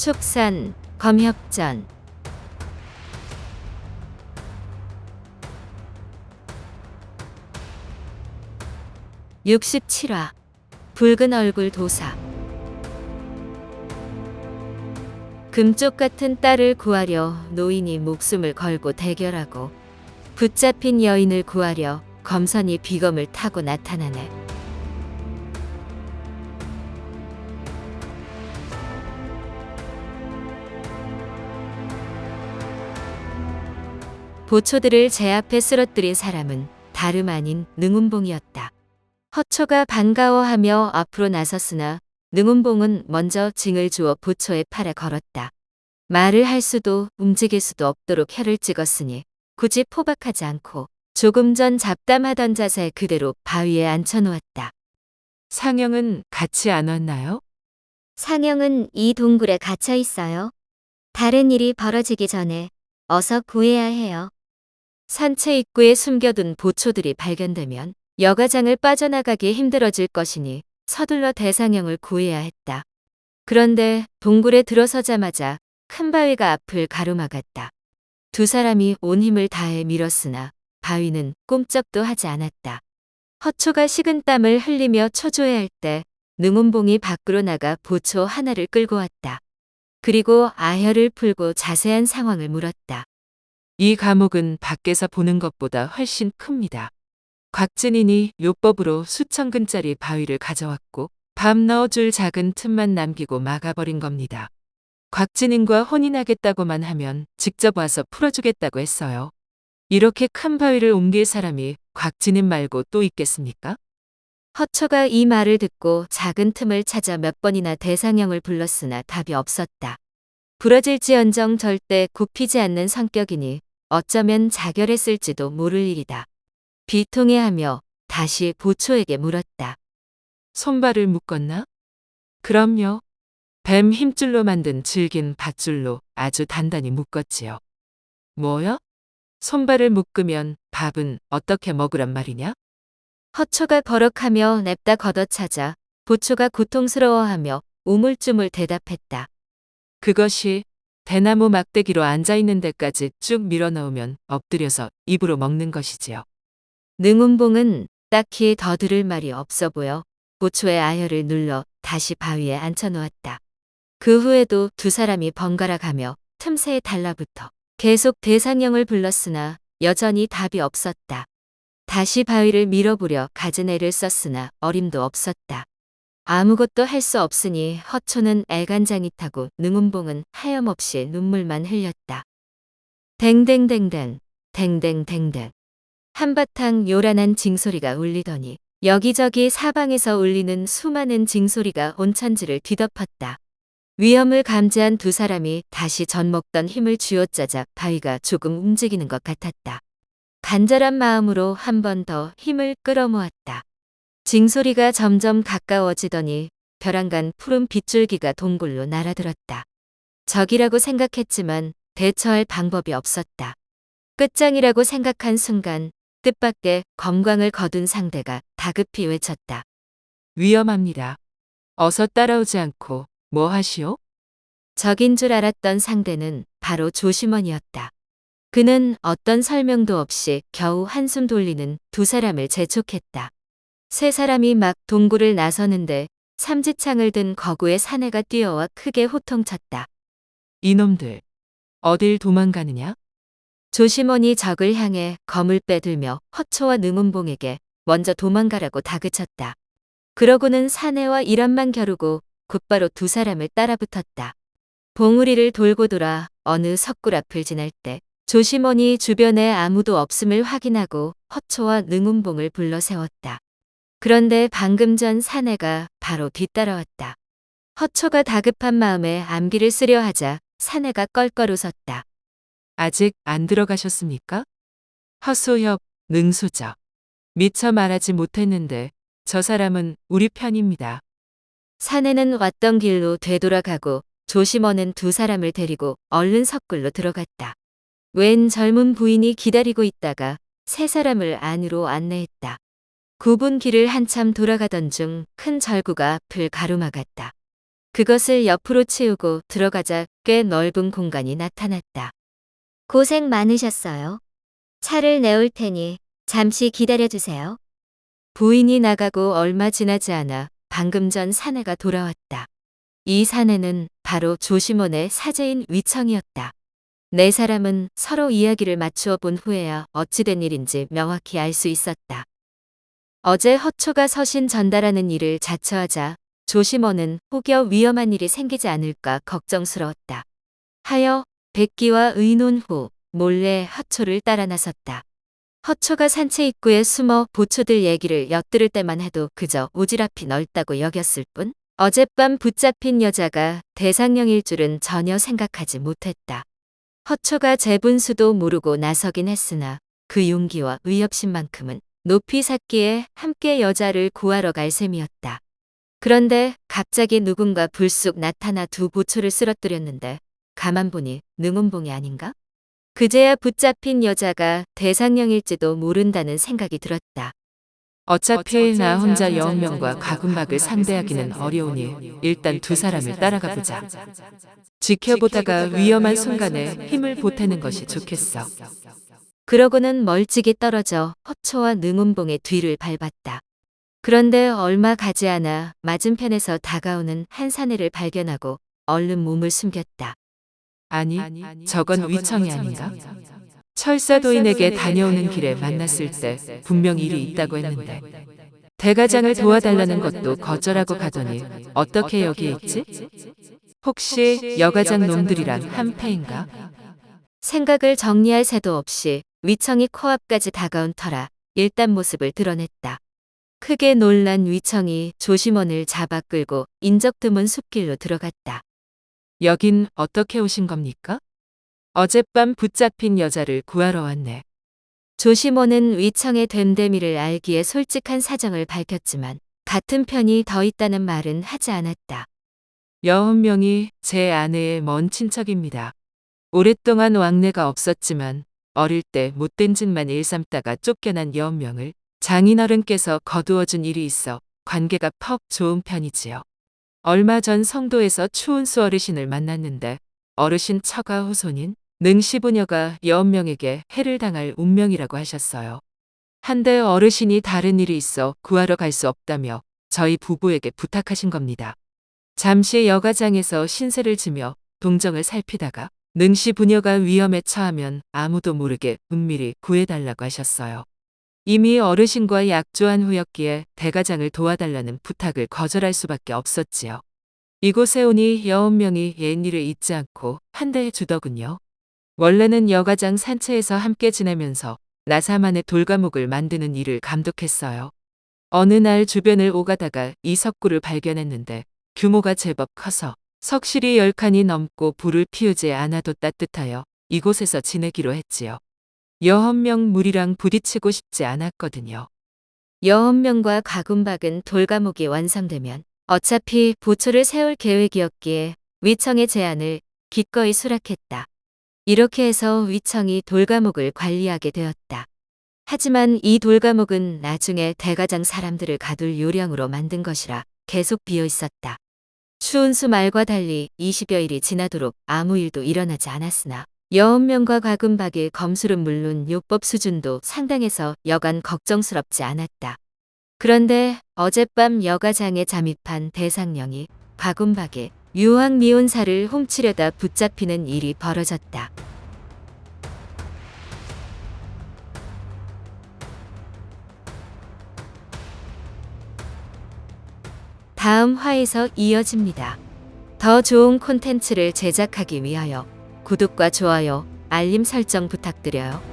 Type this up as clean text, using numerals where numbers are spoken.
축산, 검협전. 67화 붉은 얼굴 도사. 금쪽 같은 딸을 구하려 노인이 목숨을 걸고 대결하고 붙잡힌 여인을 구하려 검선이 비검을 타고 나타나네. 보초들을 제 앞에 쓰러뜨린 사람은 다름 아닌 능운봉이었다. 허초가 반가워하며 앞으로 나섰으나 능운봉은 먼저 징을 주어 보초의 팔에 걸었다. 말을 할 수도 움직일 수도 없도록 혀를 찍었으니 굳이 포박하지 않고 조금 전 잡담하던 자세 그대로 바위에 앉혀놓았다. 상영은 같이 안 왔나요? 상영은 이 동굴에 갇혀 있어요. 다른 일이 벌어지기 전에 어서 구해야 해요. 산채 입구에 숨겨둔 보초들이 발견되면 여가장을 빠져나가기 힘들어질 것이니 서둘러 대상형을 구해야 했다. 그런데 동굴에 들어서자마자 큰 바위가 앞을 가로막았다. 두 사람이 온 힘을 다해 밀었으나 바위는 꼼짝도 하지 않았다. 허초가 식은땀을 흘리며 초조해할 때 능운봉이 밖으로 나가 보초 하나를 끌고 왔다. 그리고 아혈을 풀고 자세한 상황을 물었다. 이 감옥은 밖에서 보는 것보다 훨씬 큽니다. 곽진인이 요법으로 수천 근짜리 바위를 가져왔고 밤 넣어줄 작은 틈만 남기고 막아버린 겁니다. 곽진인과 혼인하겠다고만 하면 직접 와서 풀어주겠다고 했어요. 이렇게 큰 바위를 옮길 사람이 곽진인 말고 또 있겠습니까? 허초가 이 말을 듣고 작은 틈을 찾아 몇 번이나 대상형을 불렀으나 답이 없었다. 부러질지언정 절대 굽히지 않는 성격이니 어쩌면 자결했을지도 모를 일이다. 비통해하며 다시 보초에게 물었다. 손발을 묶었나? 그럼요. 뱀 힘줄로 만든 질긴 밧줄로 아주 단단히 묶었지요. 뭐요? 손발을 묶으면 밥은 어떻게 먹으란 말이냐? 허초가 버럭하며 냅다 걷어차자 보초가 고통스러워하며 우물쭈물 대답했다. 그것이 대나무 막대기로 앉아있는 데까지 쭉 밀어넣으면 엎드려서 입으로 먹는 것이지요. 능운봉은 딱히 더 들을 말이 없어 보여 보초의 아혈을 눌러 다시 바위에 앉혀놓았다. 그 후에도 두 사람이 번갈아 가며 틈새에 달라붙어 계속 대상형을 불렀으나 여전히 답이 없었다. 다시 바위를 밀어보려 갖은 애를 썼으나 어림도 없었다. 아무것도 할 수 없으니 허초는 애간장이 타고 능운봉은 하염없이 눈물만 흘렸다. 댕댕댕댕 댕댕댕댕 한바탕 요란한 징소리가 울리더니 여기저기 사방에서 울리는 수많은 징소리가 온 천지를 뒤덮었다. 위험을 감지한 두 사람이 다시 전 먹던 힘을 쥐어짜자 바위가 조금 움직이는 것 같았다. 간절한 마음으로 한 번 더 힘을 끌어모았다. 징소리가 점점 가까워지더니 벼랑간 푸른 빗줄기가 동굴로 날아들었다. 적이라고 생각했지만 대처할 방법이 없었다. 끝장이라고 생각한 순간 뜻밖의 검광을 거둔 상대가 다급히 외쳤다. 위험합니다. 어서 따라오지 않고 뭐 하시오? 적인 줄 알았던 상대는 바로 조심원이었다. 그는 어떤 설명도 없이 겨우 한숨 돌리는 두 사람을 재촉했다. 세 사람이 막 동굴을 나서는데 삼지창을 든 거구의 사내가 뛰어와 크게 호통쳤다. 이놈들, 어딜 도망가느냐? 조심원이 적을 향해 검을 빼들며 허초와 능운봉에게 먼저 도망가라고 다그쳤다. 그러고는 사내와 일원만 겨루고 곧바로 두 사람을 따라붙었다. 봉우리를 돌고 돌아 어느 석굴 앞을 지날 때 조심원이 주변에 아무도 없음을 확인하고 허초와 능운봉을 불러 세웠다. 그런데 방금 전 사내가 바로 뒤따라왔다. 허초가 다급한 마음에 암기를 쓰려 하자 사내가 껄껄 웃었다. 아직 안 들어가셨습니까? 허소협, 능소적. 미처 말하지 못했는데 저 사람은 우리 편입니다. 사내는 왔던 길로 되돌아가고 조심원은 두 사람을 데리고 얼른 석굴로 들어갔다. 웬 젊은 부인이 기다리고 있다가 세 사람을 안으로 안내했다. 굽은 길을 한참 돌아가던 중 큰 절구가 앞을 가로막았다. 그것을 옆으로 치우고 들어가자 꽤 넓은 공간이 나타났다. 고생 많으셨어요. 차를 내올 테니 잠시 기다려주세요. 부인이 나가고 얼마 지나지 않아 방금 전 사내가 돌아왔다. 이 사내는 바로 조심원의 사제인 위청이었다. 네 사람은 서로 이야기를 맞추어 본 후에야 어찌된 일인지 명확히 알 수 있었다. 어제 허초가 서신 전달하는 일을 자처하자 조심원은 혹여 위험한 일이 생기지 않을까 걱정스러웠다. 하여 백기와 의논 후 몰래 허초를 따라 나섰다. 허초가 산채 입구에 숨어 보초들 얘기를 엿들을 때만 해도 그저 오지랖이 넓다고 여겼을 뿐 어젯밤 붙잡힌 여자가 대상령일 줄은 전혀 생각하지 못했다. 허초가 재분수도 모르고 나서긴 했으나 그 용기와 의협심만큼은 높이 샀기에 함께 여자를 구하러 갈 셈이었다. 그런데 갑자기 누군가 불쑥 나타나 두 보초를 쓰러뜨렸는데 가만 보니 능운봉이 아닌가? 그제야 붙잡힌 여자가 대상령일지도 모른다는 생각이 들었다. 어차피 나 혼자 여운명과 가군박을 상대하기는 어려우니 일단 두 사람을 따라가 보자. 지켜보다가 위험한 순간에 힘을 보태는 것이 좋겠어. 그러고는 멀찍이 떨어져 허초와 능운봉의 뒤를 밟았다. 그런데 얼마 가지 않아 맞은편에서 다가오는 한 사내를 발견하고 얼른 몸을 숨겼다. 아니, 저건 위청이 아닌가? 철사도인에게 다녀오는 길에 만났을 때 분명 일이 있다고 했는데 대가장을 도와달라는 것도 거절하고 가더니 어떻게 여기 있지? 혹시 여가장 놈들이랑 한패인가? 생각을 정리할 새도 없이 위청이 코앞까지 다가온 터라 일단 모습을 드러냈다. 크게 놀란 위청이 조심원을 잡아 끌고 인적 드문 숲길로 들어갔다. 여긴 어떻게 오신 겁니까? 어젯밤 붙잡힌 여자를 구하러 왔네. 조심원은 위청의 됨됨이를 알기에 솔직한 사정을 밝혔지만 같은 편이 더 있다는 말은 하지 않았다. 여운명이 제 아내의 먼 친척입니다. 오랫동안 왕래가 없었지만 어릴 때 못된 짓만 일삼다가 쫓겨난 여운명을 장인어른께서 거두어준 일이 있어 관계가 퍽 좋은 편이지요. 얼마 전 성도에서 추운수 어르신을 만났는데 어르신 처가 후손인 능시부녀가 여운명에게 해를 당할 운명이라고 하셨어요. 한데 어르신이 다른 일이 있어 구하러 갈 수 없다며 저희 부부에게 부탁하신 겁니다. 잠시 여가장에서 신세를 지며 동정을 살피다가 능시부녀가 위험에 처하면 아무도 모르게 은밀히 구해달라고 하셨어요. 이미 어르신과 약조한 후였기에 대가장을 도와달라는 부탁을 거절할 수밖에 없었지요. 이곳에 오니 여운명이 옛일을 잊지 않고 한대해 주더군요. 원래는 여가장 산채에서 함께 지내면서 나사만의 돌과목을 만드는 일을 감독했어요. 어느 날 주변을 오가다가 이 석굴을 발견했는데 규모가 제법 커서 석실이 10칸이 넘고 불을 피우지 않아도 따뜻하여 이곳에서 지내기로 했지요. 여운명 무리랑 부딪히고 싶지 않았거든요. 여운명과 가군박은 돌과목이 완성되면 어차피 보초를 세울 계획이었기에 위청의 제안을 기꺼이 수락했다. 이렇게 해서 위청이 돌과목을 관리하게 되었다. 하지만 이 돌과목은 나중에 대가장 사람들을 가둘 요량으로 만든 것이라 계속 비어 있었다. 추운 수 말과 달리 20여일이 지나도록 아무 일도 일어나지 않았으나 여운명과 가군박의 검술은 물론 요법 수준도 상당해서 여간 걱정스럽지 않았다. 그런데 어젯밤 여가장에 잠입한 대상령이 가군박의 유황 미온사를 훔치려다 붙잡히는 일이 벌어졌다. 다음 화에서 이어집니다. 더 좋은 콘텐츠를 제작하기 위하여 구독과 좋아요, 알림 설정 부탁드려요.